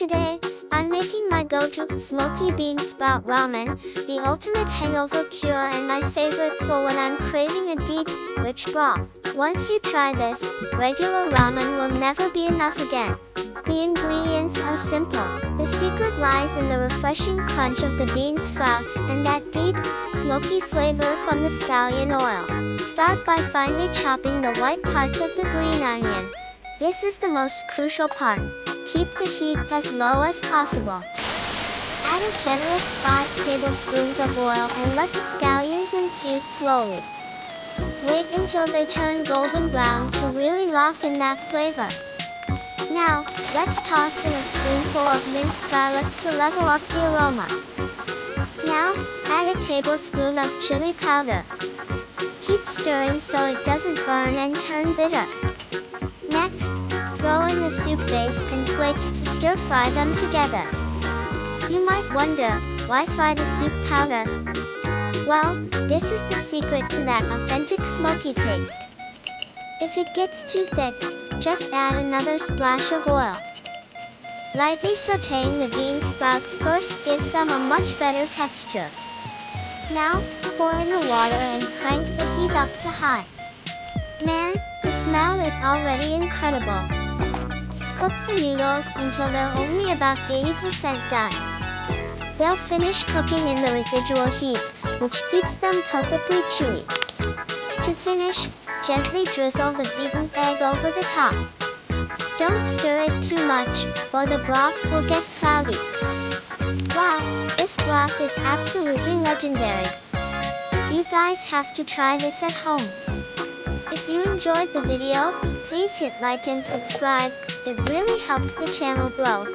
Today, I'm making my go-to Smoky bean sprout ramen, the ultimate hangover cure and my favorite for when I'm craving a deep, rich broth. Once you try this, regular ramen will never be enough again. The ingredients are simple. The secret lies in the refreshing crunch of the bean sprouts and that deep, smoky flavor from the scallion oil. Start by finely chopping the white parts of the green onion. This is the most crucial part. Keep the heat as low as possible. Add a generous 5 tablespoons of oil and let the scallions infuse slowly. Wait until they turn golden brown to really lock in that flavor. Now, let's toss in a spoonful of minced garlic to level up the aroma. Now, add a tablespoon of chili powder. Keep stirring so it doesn't burn and turn bitter. Next, throw in the soup base and flakes to stir-fry them together. You might wonder, why fry the soup powder? Well, this is the secret to that authentic smoky taste. If it gets too thick, just add another splash of oil. Lightly sautéing the bean sprouts first gives them a much better texture. Now, pour in the water and crank the heat up to high. Man, the smell is already incredible. Cook the noodles until they're only about 80% done. They'll finish cooking in the residual heat, which keeps them perfectly chewy. To finish, gently drizzle the beaten egg over the top. Don't stir it too much, or the broth will get cloudy. Wow, this broth is absolutely legendary. You guys have to try this at home. If you enjoyed the video, please hit like and subscribe. It really helps the channel grow.